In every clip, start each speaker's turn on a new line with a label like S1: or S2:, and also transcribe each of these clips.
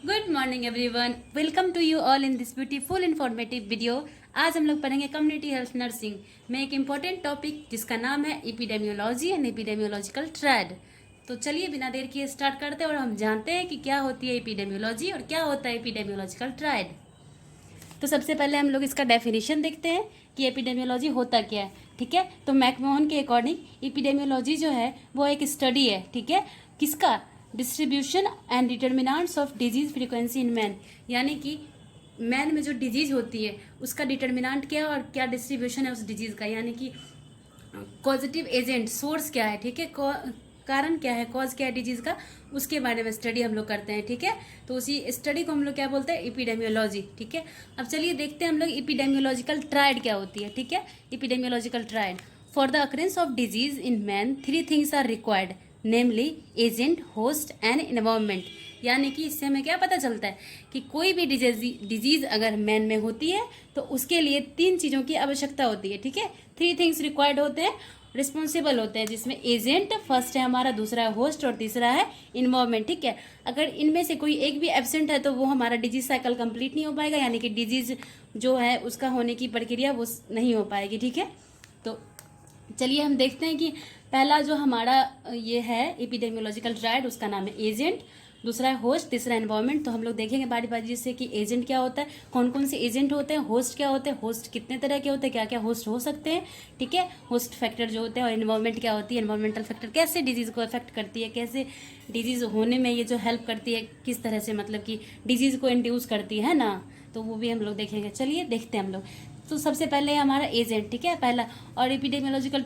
S1: Good morning everyone, welcome to you all in this beautiful informative video. आज हम लोग पढ़ेंगे कम्युनिटी हेल्थ नर्सिंग में एक इम्पॉर्टेंट टॉपिक जिसका नाम है एपिडेमियोलॉजी एंड एपिडेमियोलॉजिकल ट्रायड। तो चलिए बिना देर किए स्टार्ट करते हैं और हम जानते हैं कि क्या होती है एपिडेमियोलॉजी और क्या होता है एपिडेमियोलॉजिकल ट्रायड। तो सबसे पहले हम लोग इसका डेफिनेशन देखते हैं कि एपिडेमियोलॉजी होता क्या है। ठीक है, तो मैकमोहन के अकॉर्डिंग एपिडेमियोलॉजी जो है वो एक स्टडी है। ठीक है, किसका? Distribution and determinants of disease frequency in man, यानी कि मैन में जो डिजीज होती है उसका डिटर्मिनेंट क्या है और क्या डिस्ट्रीब्यूशन है उस डिजीज का, यानी कि कॉजेटिव एजेंट सोर्स क्या है। ठीक है, कारण क्या है, कॉज क्या है डिजीज का, उसके बारे में स्टडी हम लोग करते हैं। ठीक है, तो उसी स्टडी को हम लोग क्या बोलते हैं? एपिडेमियोलॉजी। ठीक है, अब चलिए देखते हैं हम लोग एपिडेमियोलॉजिकल ट्रायड क्या होती है। ठीक है, epidemiological triad, for the occurrence of disease in man 3 things are required, namely agent, host and environment. यानी कि इससे हमें क्या पता चलता है कि कोई भी डिजीज अगर मैन में होती है तो उसके लिए 3 चीज़ों की आवश्यकता होती है। ठीक है, 3 थिंग्स रिक्वायर्ड होते हैं, रिस्पॉन्सिबल होते हैं, जिसमें एजेंट फर्स्ट है हमारा, दूसरा है होस्ट और तीसरा है इन्वॉल्वमेंट। ठीक है, अगर इनमें से कोई एक भी एब्सेंट है तो वो हमारा डिजीज साइकिल कंप्लीट नहीं हो पाएगा, यानी कि डिजीज जो है उसका होने की प्रक्रिया वो नहीं हो पाएगी। ठीक है, तो चलिए हम देखते हैं कि पहला जो हमारा ये है एपिडेमियोलॉजिकल ट्रायड, उसका नाम है एजेंट, दूसरा है होस्ट, तीसरा एनवायरमेंट। तो हम लोग देखेंगे बारी बारी से कि एजेंट क्या होता है, कौन कौन से एजेंट होते हैं, होस्ट क्या होते हैं, होस्ट कितने तरह के होते हैं, क्या क्या होस्ट हो सकते हैं। ठीक है, होस्ट फैक्टर जो होते हैं, और एनवायरमेंट क्या होती है, एनवायरमेंटल फैक्टर कैसे डिजीज़ को अफेक्ट करती है, कैसे डिजीज़ होने में ये जो हेल्प करती है, किस तरह से मतलब कि डिजीज़ को इंड्यूस करती है ना, तो वो भी हम लोग देखेंगे। चलिए देखते हैं हम लोग। तो सबसे पहले हमारा एजेंट। ठीक है, पहला, और एपिडेमियोलॉजिकल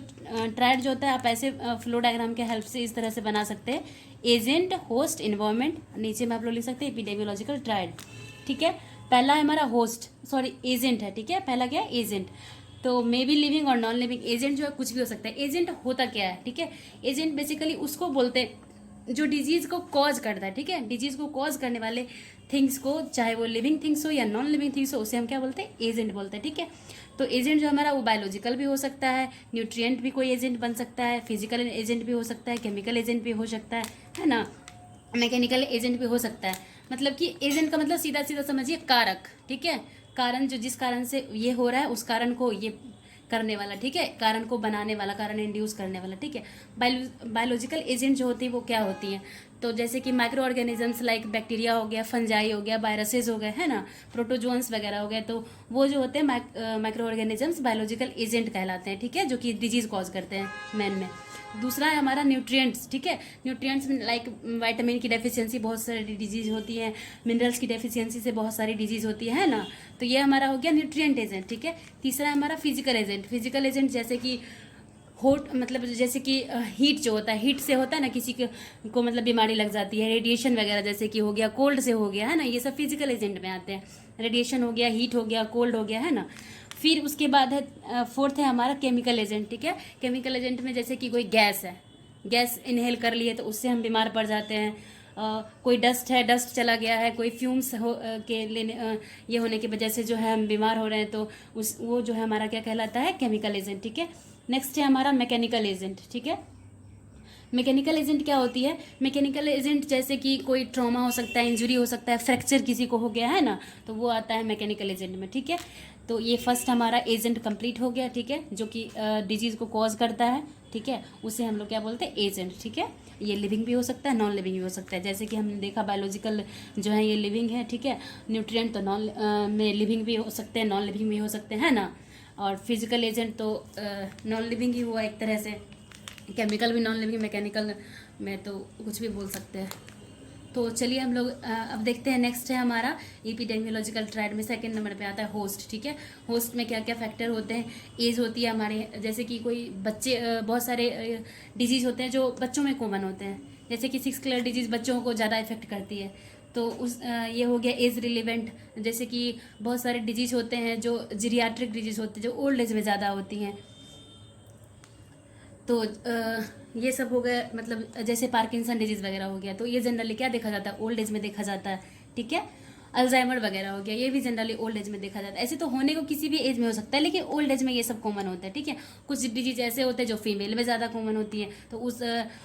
S1: ट्रायड जो होता है आप ऐसे फ्लो डायग्राम के हेल्प से इस तरह से बना सकते हैं, एजेंट, होस्ट, इन्वायरमेंट, नीचे में आप लोग लिख सकते हैं एपिडेमियोलॉजिकल ट्रायड। ठीक है, पहला है हमारा होस्ट, सॉरी एजेंट है। ठीक है, पहला क्या है? एजेंट। तो मे बी लिविंग और नॉन लिविंग एजेंट जो है कुछ भी हो सकता है। एजेंट होता क्या है? ठीक है, एजेंट बेसिकली उसको बोलते हैं जो डिजीज को कॉज करता है। ठीक है, डिजीज को कॉज करने वाले थिंग्स को, चाहे वो लिविंग थिंग्स हो या नॉन लिविंग थिंग्स हो, उसे हम क्या बोलते हैं? एजेंट बोलते हैं। ठीक है, तो एजेंट जो हमारा वो बायोलॉजिकल भी हो सकता है, न्यूट्रिएंट भी कोई एजेंट बन सकता है, फिजिकल एजेंट भी हो सकता है, केमिकल एजेंट भी हो सकता है ना, मैकेनिकल एजेंट भी हो सकता है। मतलब कि एजेंट का मतलब सीधा सीधा समझिए कारक। ठीक है, कारण, जो जिस कारण से ये हो रहा है उस कारण को ये करने वाला। ठीक है, कारण को बनाने वाला, कारण इंड्यूस करने वाला। ठीक है, बायोलॉजिकल एजेंट जो होती है वो क्या होती हैं? तो जैसे कि माइक्रो ऑर्गेनिजम्स लाइक बैक्टीरिया हो गया, फंजाई हो गया, वायरसेस हो गए, है ना, प्रोटोजोन्स वगैरह हो गए, तो वो जो होते हैं माइक्रो ऑर्गेनिजम्स बायोलॉजिकल एजेंट कहलाते हैं। ठीक है, जो कि डिजीज कॉज करते हैं मैन में। दूसरा है हमारा न्यूट्रिएंट्स। ठीक है, न्यूट्रिएंट्स लाइक विटामिन की डेफिशिएंसी बहुत सारी डिजीज होती है, मिनरल्स की डेफिशिएंसी से बहुत सारी डिजीज होती है ना, तो ये हमारा हो गया न्यूट्रिएंट एजेंट। ठीक है, तीसरा है हमारा फिजिकल एजेंट। फिजिकल एजेंट जैसे कि होट, मतलब जैसे कि हीट जो होता है, हीट से होता है ना किसी को मतलब बीमारी लग जाती है, रेडिएशन वगैरह जैसे कि हो गया, कोल्ड से हो गया, है ना, ये सब फिजिकल एजेंट में आते हैं। रेडिएशन हो गया, हीट हो गया, कोल्ड हो गया, है ना। फिर उसके बाद है फोर्थ है हमारा केमिकल एजेंट। ठीक है, केमिकल एजेंट में जैसे कि कोई गैस है, गैस इनहेल कर लिए तो उससे हम बीमार पड़ जाते हैं। कोई डस्ट है, डस्ट चला गया है, कोई फ्यूम्स के लेने ये होने की वजह से जो है हम बीमार हो रहे हैं, तो उस वो जो है हमारा क्या कहलाता है? Chemical agent. ठीक है, नेक्स्ट है हमारा मैकेनिकल एजेंट। ठीक है, मैकेनिकल एजेंट क्या होती है? मैकेनिकल एजेंट जैसे कि कोई ट्रॉमा हो सकता है, इंजरी हो सकता है, फ्रैक्चर किसी को हो गया है ना, तो वो आता है मैकेनिकल एजेंट में। ठीक है, तो ये फर्स्ट हमारा एजेंट कंप्लीट हो गया। ठीक है, जो कि डिजीज़ को कॉज करता है। ठीक है, उसे हम लोग क्या बोलते हैं? एजेंट। ठीक है, ये लिविंग भी हो सकता है, नॉन लिविंग भी हो सकता है। जैसे कि हमने देखा बायोलॉजिकल जो है ये लिविंग है। ठीक है, न्यूट्रिएंट तो नॉन में लिविंग भी हो सकते हैं, नॉन लिविंग भी हो सकते हैं ना, और फिजिकल एजेंट तो नॉन लिविंग ही हुआ एक तरह से, केमिकल भी नॉन लिविंग, मैकेनिकल में तो कुछ भी बोल सकते हैं। तो चलिए हम लोग अब देखते हैं। नेक्स्ट है हमारा एपिडेमियोलॉजिकल ट्रायड में सेकंड नंबर पे आता है होस्ट। ठीक है, होस्ट में क्या क्या फैक्टर होते हैं? एज होती है हमारे, जैसे कि कोई बच्चे, बहुत सारे डिजीज़ होते हैं जो बच्चों में कॉमन होते हैं, जैसे कि 6 कलर डिजीज़ बच्चों को ज़्यादा इफेक्ट करती है, तो उस ये हो गया एज रिलेवेंट। जैसे कि बहुत सारे डिजीज़ होते हैं जो जीरियाट्रिक डिजीज़ होते हैं, जो ओल्ड एज में ज़्यादा होती हैं, तो ये सब हो गया, मतलब जैसे पार्किंसन डिजीज़ वगैरह हो गया, तो ये जनरली क्या देखा जाता है? ओल्ड एज में देखा जाता है। ठीक है, अल्जाइमर वगैरह हो गया, ये भी जनरली ओल्ड एज में देखा जाता है। ऐसे तो होने को किसी भी एज में हो सकता है, लेकिन ओल्ड एज में ये सब कॉमन होता है, ठीक है। कुछ डिजीज ऐसे होते हैं जो फीमेल में ज़्यादा कॉमन होती है, तो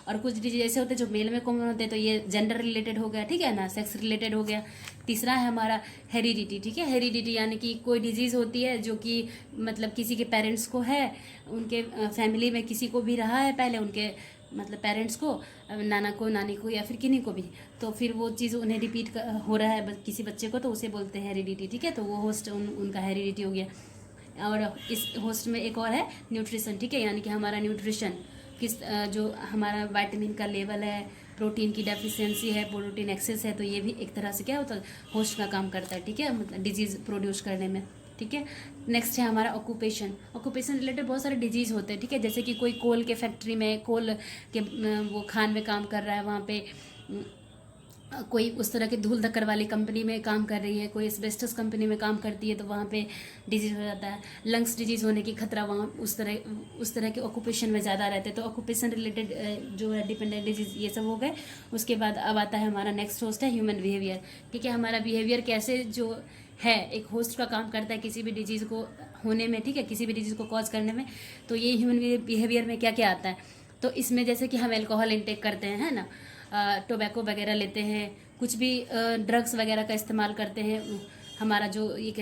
S1: और कुछ डिजीज ऐसे होते हैं जो मेल में कॉमन होते हैं, तो ये जेंडर रिलेटेड हो गया, ठीक है ना, सेक्स रिलेटेड हो गया। तीसरा है हमारा हेरिडिटी, ठीक है। हेरिडिटी यानी कि कोई डिजीज़ होती है जो कि मतलब किसी के पेरेंट्स को है, उनके फैमिली में किसी को भी रहा है पहले, उनके मतलब पेरेंट्स को, नाना को, नानी को, या फिर किन्हीं को भी, तो फिर वो चीज़ उन्हें रिपीट हो रहा है किसी बच्चे को, तो उसे बोलते हैं हेरिडिटी, ठीक है। तो वो होस्ट उनका हेरिडिटी हो गया। और इस होस्ट में एक और है न्यूट्रिशन, ठीक है, यानी कि हमारा न्यूट्रिशन जो हमारा विटामिन का लेवल है, प्रोटीन की डेफिशिएंसी है, प्रोटीन एक्सेस है, तो ये भी एक तरह से क्या होता है, होस्ट का काम करता है, ठीक है, मतलब डिजीज़ प्रोड्यूस करने में, ठीक है। नेक्स्ट है हमारा ऑक्यूपेशन। ऑक्यूपेशन रिलेटेड बहुत सारे डिजीज़ होते हैं, ठीक है, जैसे कि कोई कोल के फैक्ट्री में, कोल के वो खान में काम कर रहा है, वहाँ पे कोई उस तरह की धूल धक्कर वाली कंपनी में काम कर रही है, कोई एस्बेस्टस कंपनी में काम करती है, तो वहाँ पे डिजीज़ हो जाता है। लंग्स डिजीज़ होने की खतरा वहाँ उस तरह के ऑक्यूपेशन में ज़्यादा रहते हैं। तो ऑक्यूपेशन रिलेटेड जो है डिपेंडेंट डिजीज़ ये सब हो गए। उसके बाद अब आता है हमारा नेक्स्ट होस्ट है ह्यूमन बिहेवियर, ठीक है। हमारा बिहेवियर कैसे जो है एक होस्ट का काम करता है किसी भी डिजीज़ को होने में, ठीक है, किसी भी डिजीज़ को कॉज करने में। तो ये ह्यूमन बिहेवियर में क्या क्या आता है, तो इसमें जैसे कि हम एल्कोहल इंटेक करते हैं, है ना, टोबैको वगैरह लेते हैं, कुछ भी ड्रग्स वगैरह का इस्तेमाल करते हैं, हमारा जो एक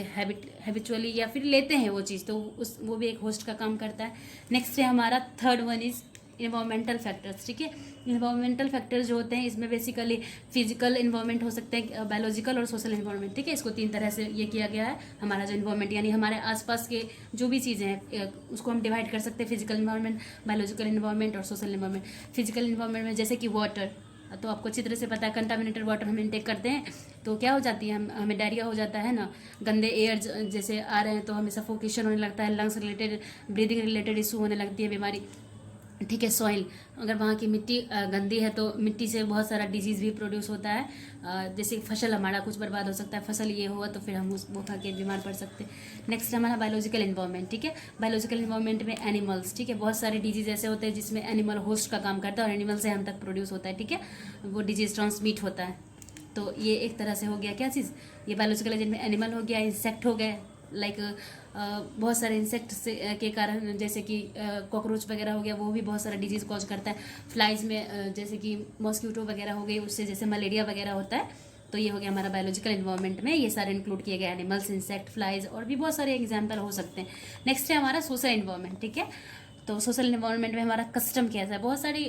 S1: हैबिचुअली या फिर लेते हैं वो चीज़, तो वो भी एक होस्ट का काम करता है। नेक्स्ट है हमारा third one is environmental factors, ठीक है। इन्वायरमेंटल फैक्टर्स जो होते हैं इसमें बेसिकली फिजिकल इन्वायरमेंट हो सकते हैं, बायोलॉजिकल और सोशल इन्वायरमेंट, ठीक है। इसको 3 तरह से ये किया गया है। हमारा जो इन्वायरमेंट यानी हमारे आसपास के जो भी चीज़ें हैं उसको हम डिवाइड कर सकते हैं, फिजिकल इन्वायरमेंट, बायोलॉजिकल इन्वायरमेंट और सोशल इन्वायरमेंट। फिजिकल इन्वायरमेंट में जैसे कि वाटर, तो आपको अच्छी तरह से पता है कंटामिनेटेड वाटर हम इनटेक करते हैं तो क्या हो जाती है, हमें डायरिया हो जाता है ना, गंदे एयर जैसे आ रहे हैं तो हमें सफोकेशन होने लगता है, lungs related, breathing related issue होने लगती है बीमारी, ठीक है। सॉइल, अगर वहाँ की मिट्टी गंदी है तो मिट्टी से बहुत सारा डिजीज़ भी प्रोड्यूस होता है, जैसे फसल हमारा कुछ बर्बाद हो सकता है, फसल ये हुआ तो फिर हम वो खा के बीमार पड़ सकते हैं। नेक्स्ट हमारा बायोलॉजिकल इन्वायरमेंट, ठीक है। बायोलॉजिकल इन्वायरमेंट में एनिमल्स, ठीक है, बहुत सारे डिजीज़ ऐसे होते हैं जिसमें एनिमल होस्ट का काम करता है और एनिमल से हम तक प्रोड्यूस होता है, ठीक है, वो डिजीज़ ट्रांसमिट होता है। तो ये एक तरह से हो गया क्या चीज़, ये बायोलॉजिकल एजेंट में एनिमल हो गया, इंसेक्ट हो गए, लाइक बहुत सारे इंसेक्ट से के कारण जैसे कि कॉकरोच वगैरह हो गया, वो भी बहुत सारा डिजीज़ कॉज करता है। फ्लाइज में जैसे कि मॉस्किटो वगैरह हो गई, उससे जैसे मलेरिया वगैरह होता है। तो ये हो गया हमारा बायोलॉजिकल इन्वायरमेंट में, ये सारे इंक्लूड किए गए, एनिमल्स, इंसेक्ट, फ्लाइज और भी बहुत सारे एग्जाम्पल हो सकते हैं। नेक्स्ट है हमारा सोशल इन्वायरमेंट, ठीक है। तो सोशल इन्वायरमेंट में हमारा कस्टम कैसा है, बहुत सारी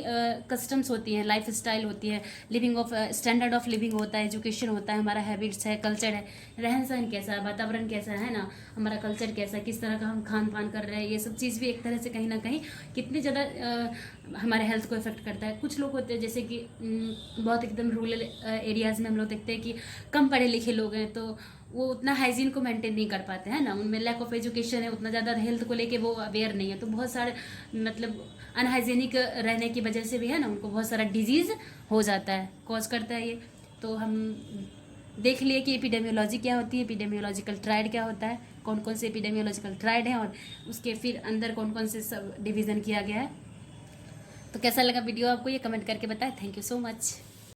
S1: कस्टम्स होती हैं, लाइफ स्टाइल होती है, living of standard of living होता है, एजुकेशन होता है, हमारा हैबिट्स है, कल्चर है, रहन सहन कैसा है, वातावरण कैसा है ना, हमारा कल्चर कैसा है, किस तरह का हम खान पान कर रहे हैं, ये सब चीज़ भी एक तरह से कहीं ना कहीं कितनी ज़्यादा हमारे हेल्थ को इफेक्ट करता है। कुछ लोग होते हैं जैसे कि बहुत एकदम रूरल एरियाज़ में हम लोग देखते हैं कि कम पढ़े लिखे लोग हैं, तो वो उतना हाइजीन को मेंटेन नहीं कर पाते हैं ना, उनमें लैक ऑफ एजुकेशन है, उतना ज़्यादा हेल्थ को लेके वो अवेयर नहीं है, तो बहुत सारे मतलब अनहाइजीनिक रहने की वजह से भी है ना, उनको बहुत सारा डिजीज़ हो जाता है, कॉज करता है ये। तो हम देख लिए कि एपिडेमियोलॉजी क्या होती है, एपिडेमियोलॉजिकल ट्रायड क्या होता है, कौन कौन से एपिडेमियोलॉजिकल ट्रायड हैं और उसके फिर अंदर कौन कौन से सब डिवीज़न किया गया है। तो कैसा लगा वीडियो आपको, ये कमेंट करके बताएं। Thank you so much.